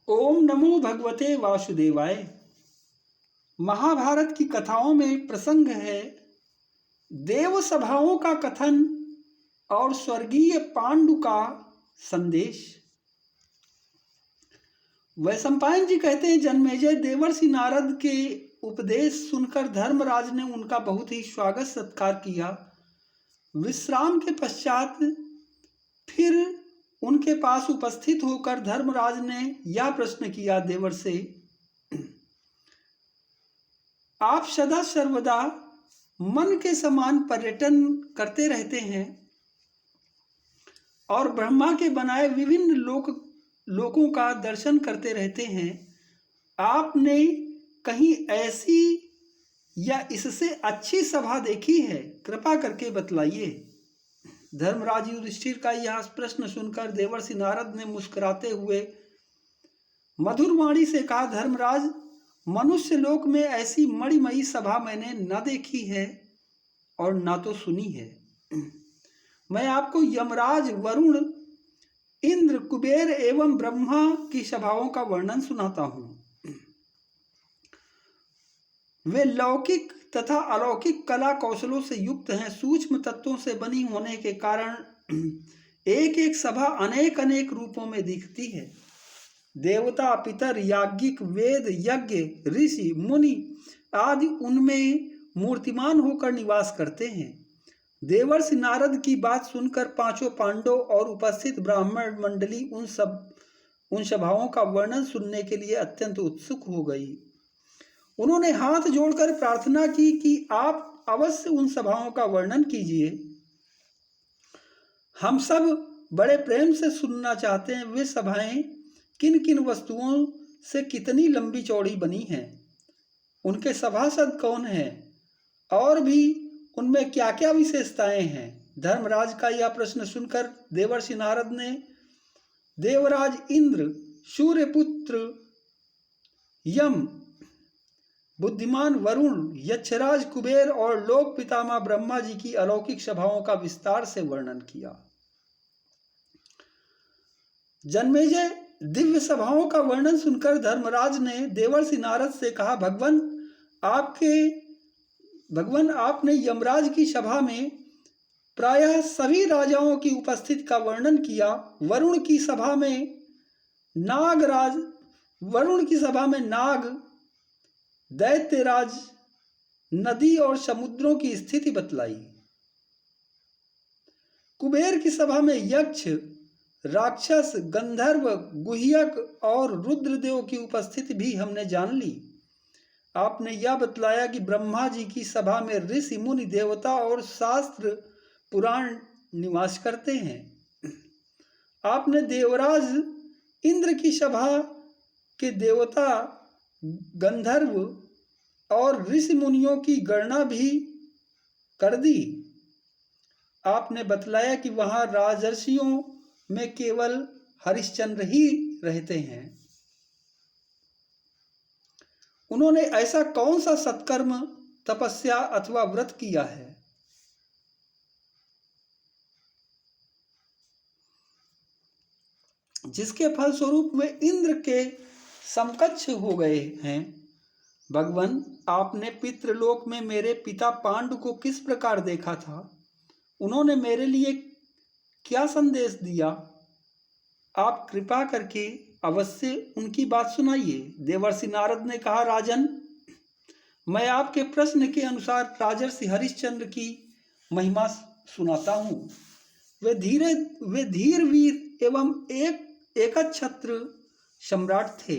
ओम नमो भगवते वासुदेवाय। महाभारत की कथाओं में प्रसंग है देव सभाओं का कथन और स्वर्गीय पांडु का संदेश। वैशंपायन जी कहते हैं, जन्मेजय देवर्षि नारद के उपदेश सुनकर धर्मराज ने उनका बहुत ही स्वागत सत्कार किया। विश्राम के पश्चात फिर उनके पास उपस्थित होकर धर्मराज ने यह प्रश्न किया, देवर से, आप सदा सर्वदा मन के समान पर्यटन करते रहते हैं और ब्रह्मा के बनाए विभिन्न लोकों का दर्शन करते रहते हैं। आपने कहीं ऐसी या इससे अच्छी सभा देखी है? कृपा करके बतलाइए। धर्मराज युधिष्ठिर का यह प्रश्न सुनकर देवर्षि नारद ने मुस्कुराते हुए मधुर वाणी से कहा, धर्मराज, मनुष्य लोक में ऐसी मणिमयी सभा मैंने न देखी है और न तो सुनी है। मैं आपको यमराज, वरुण, इंद्र, कुबेर एवं ब्रह्मा की सभाओं का वर्णन सुनाता हूं। वे लौकिक तथा अलौकिक कला कौशलों से युक्त हैं। सूक्ष्म तत्वों से बनी होने के कारण एक एक सभा अनेक अनेक रूपों में दिखती है। देवता, पितर, याज्ञिक, वेद, यज्ञ, ऋषि, मुनि आदि उनमें मूर्तिमान होकर निवास करते हैं। देवर्षि नारद की बात सुनकर पांचों पांडव और उपस्थित ब्राह्मण मंडली उन सभाओं का वर्णन सुनने के लिए अत्यंत उत्सुक हो गई। उन्होंने हाथ जोड़कर प्रार्थना की कि आप अवश्य उन सभाओं का वर्णन कीजिए। हम सब बड़े प्रेम से सुनना चाहते हैं। वे सभाएं किन किन वस्तुओं से कितनी लंबी चौड़ी बनी हैं, उनके सभासद कौन हैं और भी उनमें क्या क्या विशेषताएं हैं। धर्मराज का यह प्रश्न सुनकर देवर्षि नारद ने देवराज इंद्र, सूर्यपुत्र यम, बुद्धिमान वरुण, यक्षराज कुबेर और लोक पितामह ब्रह्मा जी की अलौकिक सभाओं का विस्तार से वर्णन किया। जन्मेजय दिव्य सभाओं का वर्णन सुनकर धर्मराज ने देवर्षि नारद से कहा, भगवान आपने यमराज की सभा में प्रायः सभी राजाओं की उपस्थिति का वर्णन किया। वरुण की सभा में नाग, दैत्यराज, नदी और समुद्रों की स्थिति बतलाई। कुबेर की सभा में यक्ष, राक्षस, गंधर्व, गुह्यक और रुद्रदेव की उपस्थिति भी हमने जान ली। आपने यह बतलाया कि ब्रह्मा जी की सभा में ऋषि, मुनि, देवता और शास्त्र पुराण निवास करते हैं। आपने देवराज इंद्र की सभा के देवता, गंधर्व और ऋषि मुनियों की गणना भी कर दी। आपने बतलाया कि वहां राजर्षियों में केवल हरिश्चंद्र ही रहते हैं। उन्होंने ऐसा कौन सा सत्कर्म, तपस्या अथवा व्रत किया है जिसके फलस्वरूप वे इंद्र के समकक्ष हो गए हैं। भगवान, आपने पितृलोक में मेरे पिता पांडु को किस प्रकार देखा था? उन्होंने मेरे लिए क्या संदेश दिया? आप कृपा करके अवश्य उनकी बात सुनाइए। देवर्षि नारद ने कहा, राजन, मैं आपके प्रश्न के अनुसार राजर्षि हरिश्चंद्र की महिमा सुनाता हूँ। वे धीर वीर एवं एकछत्र सम्राट थे।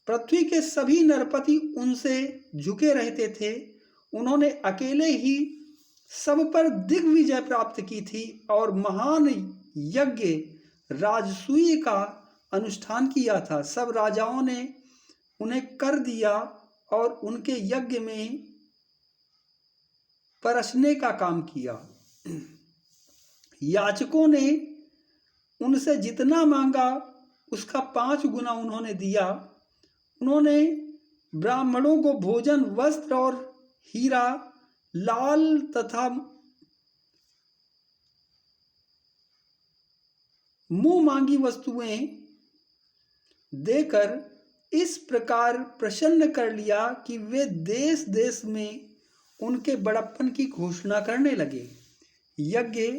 पृथ्वी के सभी नरपति उनसे झुके रहते थे। उन्होंने अकेले ही सब पर दिग्विजय प्राप्त की थी और महान यज्ञ राजसूय का अनुष्ठान किया था। सब राजाओं ने उन्हें कर दिया और उनके यज्ञ में परसने का काम किया। याचकों ने उनसे जितना मांगा उसका 5 गुना उन्होंने दिया। उन्होंने ब्राह्मणों को भोजन, वस्त्र और हीरा, लाल तथा मुंह मांगी वस्तुएं देकर इस प्रकार प्रसन्न कर लिया कि वे देश देश में उनके बड़प्पन की घोषणा करने लगे। यज्ञ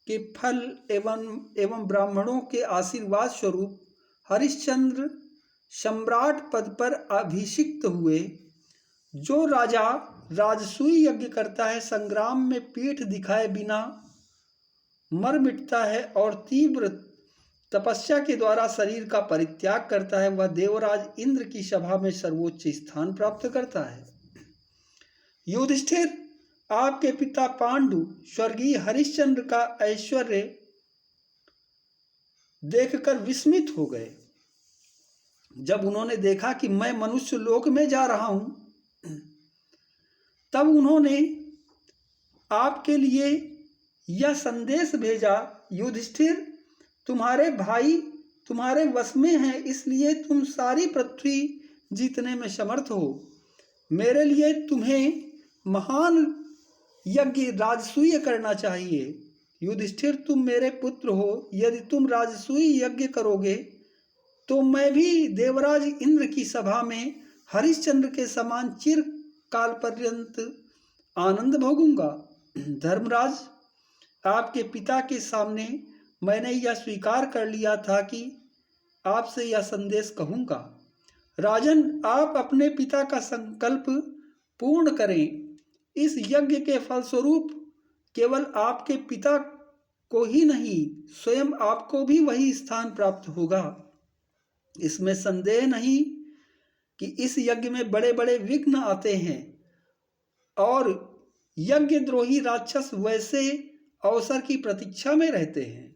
के फल एवं ब्राह्मणों के आशीर्वाद स्वरूप हरिश्चंद्र सम्राट पद पर अभिषिक्त हुए। जो राजा राजसूय यज्ञ करता है, संग्राम में पीठ दिखाए बिना मर मिटता है और तीव्र तपस्या के द्वारा शरीर का परित्याग करता है, वह देवराज इंद्र की सभा में सर्वोच्च स्थान प्राप्त करता है। युधिष्ठिर, आपके पिता पांडु स्वर्गीय हरिश्चंद्र का ऐश्वर्य देखकर विस्मित हो गए। जब उन्होंने देखा कि मैं मनुष्य लोक में जा रहा हूं, तब उन्होंने आपके लिए यह संदेश भेजा, युधिष्ठिर, तुम्हारे भाई तुम्हारे वश में हैं, इसलिए तुम सारी पृथ्वी जीतने में समर्थ हो। मेरे लिए तुम्हें महान यज्ञ राजसूय करना चाहिए। युधिष्ठिर, तुम मेरे पुत्र हो, यदि तुम राजसूय यज्ञ करोगे तो मैं भी देवराज इंद्र की सभा में हरिश्चंद्र के समान चिर काल पर्यंत आनंद भोगूंगा। धर्मराज, आपके पिता के सामने मैंने यह स्वीकार कर लिया था कि आपसे यह संदेश कहूँगा। राजन, आप अपने पिता का संकल्प पूर्ण करें। इस यज्ञ के फलस्वरूप केवल आपके पिता को ही नहीं, स्वयं आपको भी वही स्थान प्राप्त होगा। इसमें संदेह नहीं कि इस यज्ञ में बड़े बड़े विघ्न आते हैं और यज्ञद्रोही राक्षस वैसे अवसर की प्रतीक्षा में रहते हैं।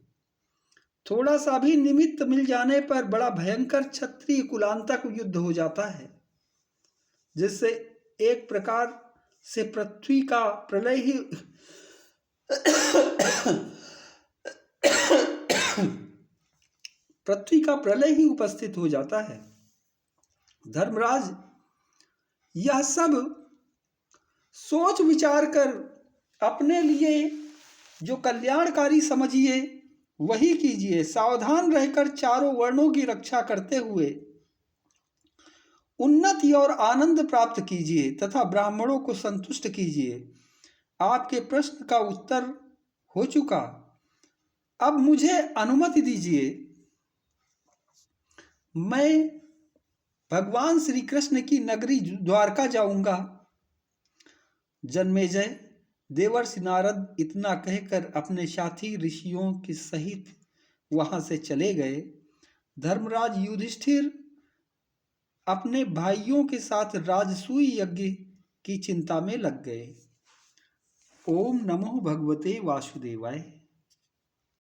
थोड़ा सा भी निमित्त मिल जाने पर बड़ा भयंकर क्षत्रिय कुलांतक युद्ध हो जाता है, जिससे एक प्रकार से पृथ्वी का प्रलय ही उपस्थित हो जाता है। धर्मराज, यह सब सोच विचार कर अपने लिए जो कल्याणकारी समझिए वही कीजिए। सावधान रहकर चारों वर्णों की रक्षा करते हुए उन्नति और आनंद प्राप्त कीजिए तथा ब्राह्मणों को संतुष्ट कीजिए। आपके प्रश्न का उत्तर हो चुका, अब मुझे अनुमति दीजिए, मैं भगवान श्री कृष्ण की नगरी द्वारका जाऊंगा। जन्मेजय, देवर्षि नारद इतना कहकर अपने साथी ऋषियों के सहित वहां से चले गए। धर्मराज युधिष्ठिर अपने भाइयों के साथ राजसूय यज्ञ की चिंता में लग गए। ओम नमो भगवते वासुदेवाय।